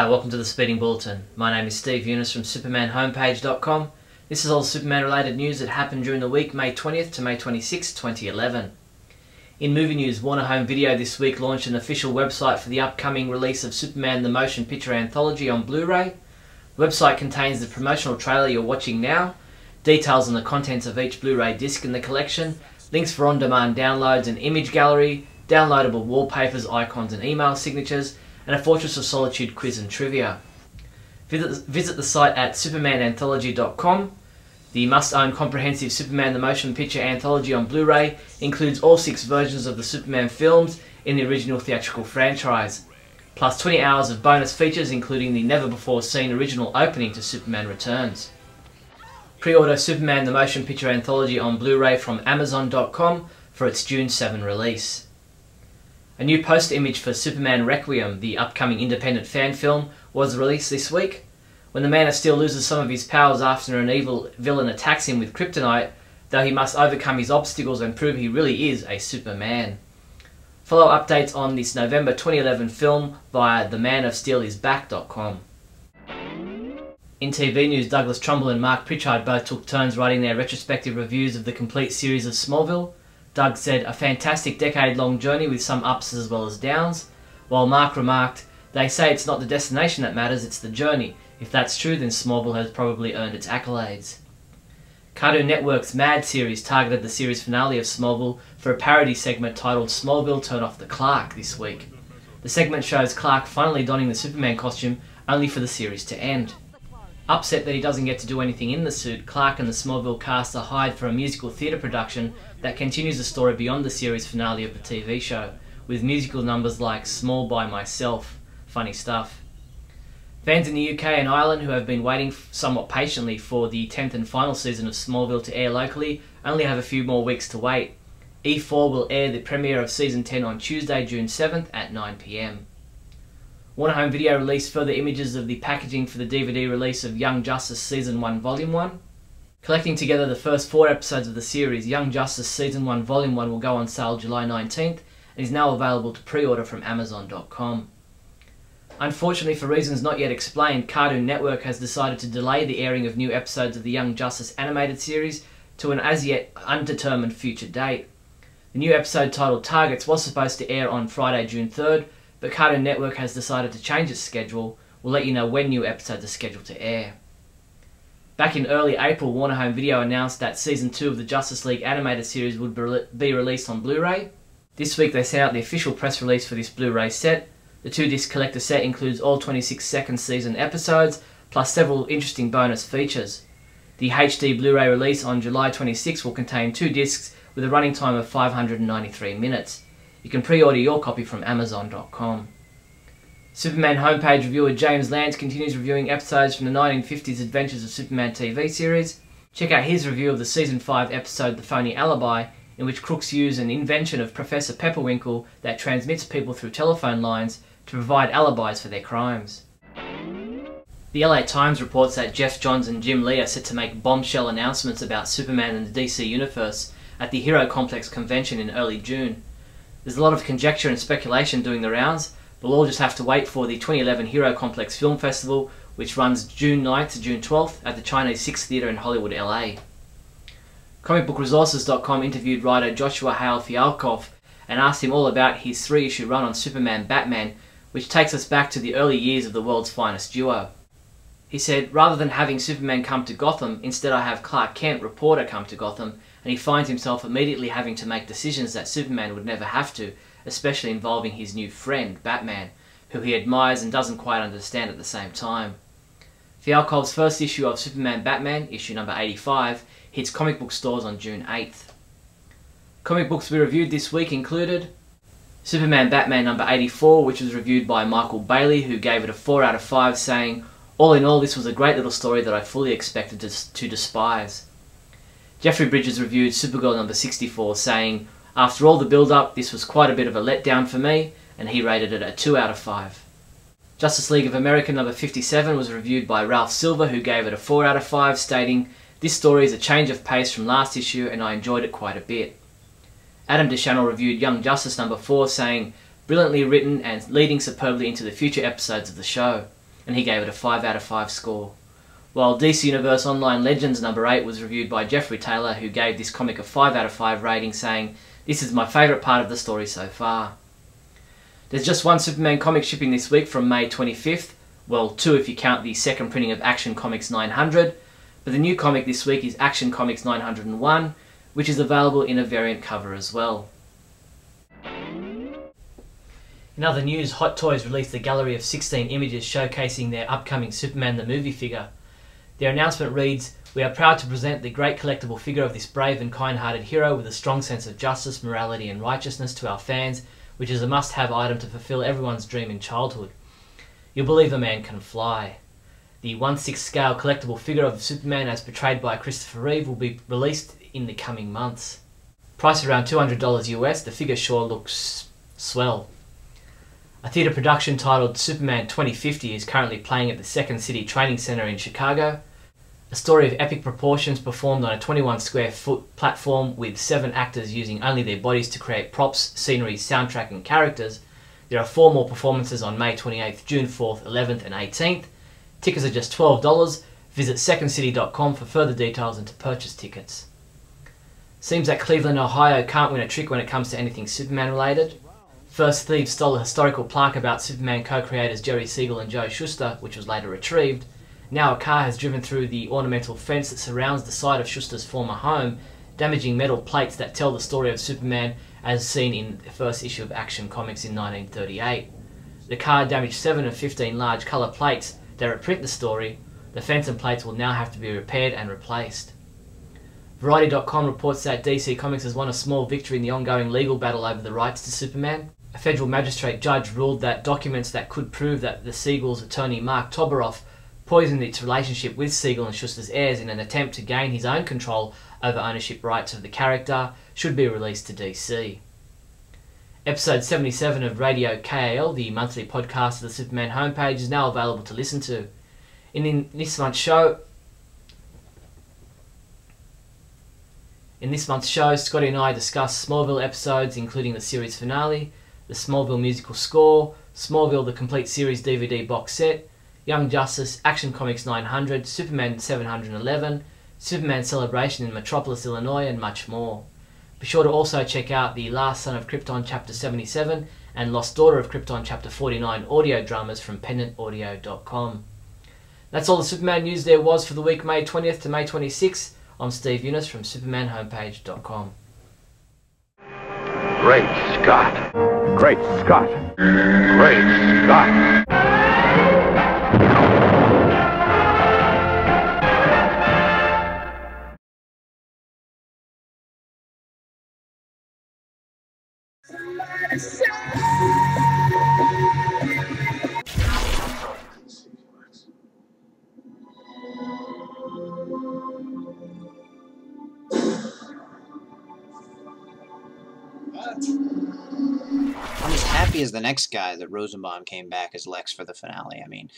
Hi, welcome to the Speeding Bulletin. My name is Steve Younis from supermanhomepage.com. This is all Superman related news that happened during the week May 20th to May 26, 2011. In movie news, Warner Home Video this week launched an official website for the upcoming release of Superman the Motion Picture Anthology on Blu-ray. The website contains the promotional trailer you're watching now, details on the contents of each Blu-ray disc in the collection, links for on-demand downloads and image gallery, downloadable wallpapers, icons and email signatures, and a Fortress of Solitude quiz and trivia. Visit the site at supermananthology.com. The must-own comprehensive Superman the Motion Picture Anthology on Blu-ray includes all 6 versions of the Superman films in the original theatrical franchise, plus 20 hours of bonus features including the never-before-seen original opening to Superman Returns. Pre-order Superman the Motion Picture Anthology on Blu-ray from Amazon.com for its June 7 release. A new poster image for Superman Requiem, the upcoming independent fan film, was released this week. When the Man of Steel loses some of his powers after an evil villain attacks him with kryptonite, though he must overcome his obstacles and prove he really is a Superman. Follow updates on this November 2011 film via themanofsteelisback.com. In TV news, Douglas Trumbull and Mark Pritchard both took turns writing their retrospective reviews of the complete series of Smallville. Doug said, "A fantastic decade-long journey with some ups as well as downs," while Mark remarked, "They say it's not the destination that matters, it's the journey. If that's true, then Smallville has probably earned its accolades." Cartoon Network's Mad series targeted the series finale of Smallville for a parody segment titled Smallville Turn Off the Clark this week. The segment shows Clark finally donning the Superman costume, only for the series to end. Upset that he doesn't get to do anything in the suit, Clark and the Smallville cast are hired for a musical theatre production that continues the story beyond the series finale of the TV show, with musical numbers like Small by Myself. Funny stuff. Fans in the UK and Ireland who have been waiting somewhat patiently for the 10th and final season of Smallville to air locally only have a few more weeks to wait. E4 will air the premiere of Season 10 on Tuesday, June 7th at 9 PM. Warner Home Video released further images of the packaging for the DVD release of Young Justice Season 1 Volume 1. Collecting together the first 4 episodes of the series, Young Justice Season 1 Volume 1 will go on sale July 19th and is now available to pre-order from Amazon.com. Unfortunately, for reasons not yet explained, Cartoon Network has decided to delay the airing of new episodes of the Young Justice animated series to an as-yet undetermined future date. The new episode titled Targets was supposed to air on Friday, June 3rd, but Cartoon Network has decided to change its schedule. We'll let you know when new episodes are scheduled to air. Back in early April, Warner Home Video announced that Season 2 of the Justice League animated series would be released on Blu-ray. This week they sent out the official press release for this Blu-ray set. The 2-disc collector set includes all 26 second season episodes, plus several interesting bonus features. The HD Blu-ray release on July 26 will contain 2 discs with a running time of 593 minutes. You can pre-order your copy from Amazon.com. Superman homepage reviewer James Lance continues reviewing episodes from the 1950s Adventures of Superman TV series. Check out his review of the Season 5 episode The Phony Alibi, in which crooks use an invention of Professor Pepperwinkle that transmits people through telephone lines to provide alibis for their crimes. The LA Times reports that Jeff Johns and Jim Lee are set to make bombshell announcements about Superman and the DC Universe at the Hero Complex convention in early June. There's a lot of conjecture and speculation doing the rounds, but we'll all just have to wait for the 2011 Hero Complex Film Festival, which runs June 9th to June 12th at the Chinese Six Theatre in Hollywood, LA. ComicBookResources.com interviewed writer Joshua Hale Fialkov and asked him all about his 3-issue run on Superman Batman, which takes us back to the early years of the world's finest duo. He said, "Rather than having Superman come to Gotham, instead I have Clark Kent, reporter, come to Gotham, and he finds himself immediately having to make decisions that Superman would never have to, especially involving his new friend, Batman, who he admires and doesn't quite understand at the same time." Fialkov's first issue of Superman Batman, issue number 85, hits comic book stores on June 8th. Comic books we reviewed this week included Superman Batman number 84, which was reviewed by Michael Bailey, who gave it a 4 out of 5, saying, "All in all, this was a great little story that I fully expected to despise." Jeffrey Bridges reviewed Supergirl number 64, saying, "After all the build-up, this was quite a bit of a letdown for me," and he rated it a 2 out of 5. Justice League of America number 57 was reviewed by Ralph Silver, who gave it a 4 out of 5, stating, "This story is a change of pace from last issue and I enjoyed it quite a bit." Adam DeChannel reviewed Young Justice number 4, saying, "Brilliantly written and leading superbly into the future episodes of the show. and he gave it a 5 out of 5 score. While DC Universe Online Legends number 8 was reviewed by Jeffrey Taylor, who gave this comic a 5 out of 5 rating, saying, "This is my favourite part of the story so far." There's just one Superman comic shipping this week from May 25th, well, 2 if you count the second printing of Action Comics 900, but the new comic this week is Action Comics 901, which is available in a variant cover as well. In other news, Hot Toys released a gallery of 16 images showcasing their upcoming Superman the movie figure. Their announcement reads, "We are proud to present the great collectible figure of this brave and kind-hearted hero with a strong sense of justice, morality and righteousness to our fans, which is a must-have item to fulfill everyone's dream in childhood. You'll believe a man can fly." The 1/6 scale collectible figure of Superman as portrayed by Christopher Reeve will be released in the coming months. Priced around $200 US, the figure sure looks swell. A theatre production titled Superman 2050 is currently playing at the Second City Training Center in Chicago. A story of epic proportions performed on a 21 square foot platform with 7 actors using only their bodies to create props, scenery, soundtrack and characters. There are 4 more performances on May 28th, June 4th, 11th and 18th. Tickets are just $12. Visit secondcity.com for further details and to purchase tickets. Seems that Cleveland, Ohio can't win a trick when it comes to anything Superman related. First, thieves stole a historical plaque about Superman co-creators Jerry Siegel and Joe Shuster, which was later retrieved. Now a car has driven through the ornamental fence that surrounds the site of Shuster's former home, damaging metal plates that tell the story of Superman as seen in the first issue of Action Comics in 1938. The car damaged 7 of 15 large colour plates that reprint the story. The fence and plates will now have to be repaired and replaced. Variety.com reports that DC Comics has won a small victory in the ongoing legal battle over the rights to Superman. A federal magistrate judge ruled that documents that could prove that the Siegel's attorney Mark Toberoff poisoned its relationship with Siegel and Shuster's heirs in an attempt to gain his own control over ownership rights of the character should be released to DC. Episode 77 of Radio KAL, the monthly podcast of the Superman homepage, is now available to listen to. In this month's show, Scotty and I discuss Smallville episodes, including the series finale, the Smallville musical score, Smallville the complete series DVD box set, Young Justice, Action Comics 900, Superman 711, Superman Celebration in Metropolis, Illinois, and much more. Be sure to also check out The Last Son of Krypton Chapter 77 and Lost Daughter of Krypton Chapter 49 audio dramas from pendantaudio.com. That's all the Superman news there was for the week May 20th to May 26th. I'm Steve Younis from supermanhomepage.com. Great Scott! Great Scott! Great Scott! I'm as happy as the next guy that Rosenbaum came back as Lex for the finale. I mean,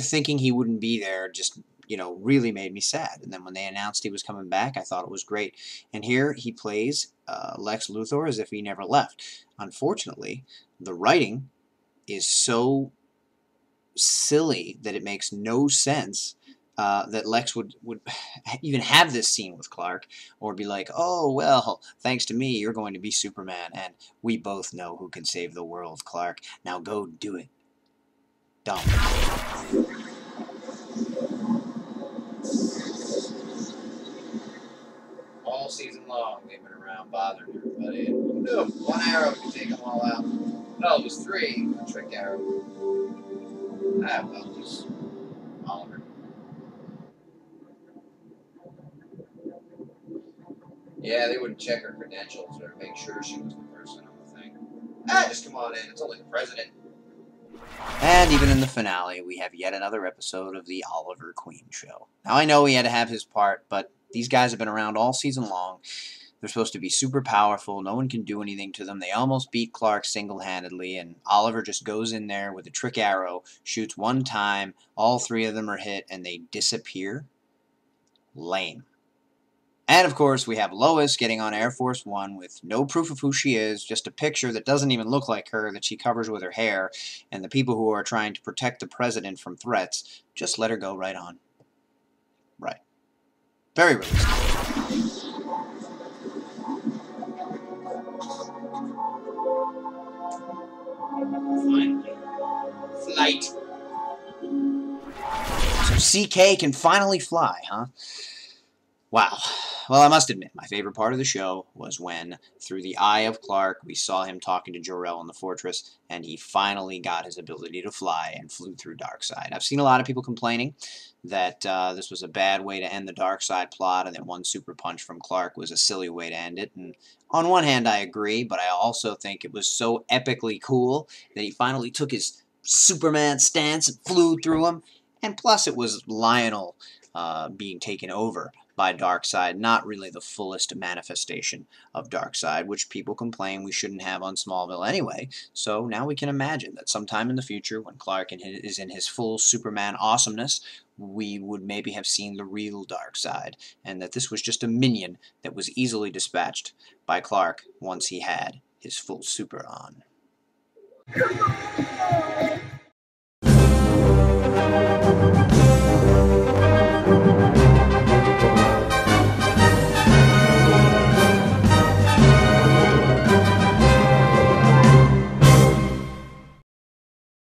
thinking he wouldn't be there just, really made me sad. And then when they announced he was coming back, I thought it was great. And here he plays Lex Luthor as if he never left. Unfortunately, the writing is so silly that it makes no sense that Lex would even have this scene with Clark, or be like, oh, well, thanks to me, you're going to be Superman, and we both know who can save the world, Clark. Now go do it. Dumb. All season long, they've been around bothering everybody. No, one arrow can take them all out. No, it was 3. Trick arrow. Ah, well, just Oliver. Yeah, they wouldn't check her credentials or make sure she was the person on the thing. Just come on in. It's only the president. And even in the finale, we have yet another episode of the Oliver Queen show. Now, I know he had to have his part, but these guys have been around all season long. They're supposed to be super powerful. No one can do anything to them. They almost beat Clark single-handedly, and Oliver just goes in there with a trick arrow, shoots one time, all 3 of them are hit, and they disappear. Lame. And of course, we have Lois getting on Air Force One with no proof of who she is, just a picture that doesn't even look like her that she covers with her hair, and the people who are trying to protect the president from threats just let her go right on. Right. Very realistic. Finally. Flight. So CK can finally fly, huh? Wow. Well, I must admit, my favorite part of the show was when, through the eye of Clark, we saw him talking to Jor-El in the fortress, and he finally got his ability to fly and flew through Darkseid. I've seen a lot of people complaining that this was a bad way to end the Darkseid plot, and that one super punch from Clark was a silly way to end it. And on one hand, I agree, but I also think it was so epically cool that he finally took his Superman stance and flew through him. And plus, it was Lionel being taken over by Darkseid, not really the fullest manifestation of Darkseid, which people complain we shouldn't have on Smallville anyway. So now we can imagine that sometime in the future, when Clark is in his full Superman awesomeness, we would maybe have seen the real Darkseid, and that this was just a minion that was easily dispatched by Clark once he had his full super on.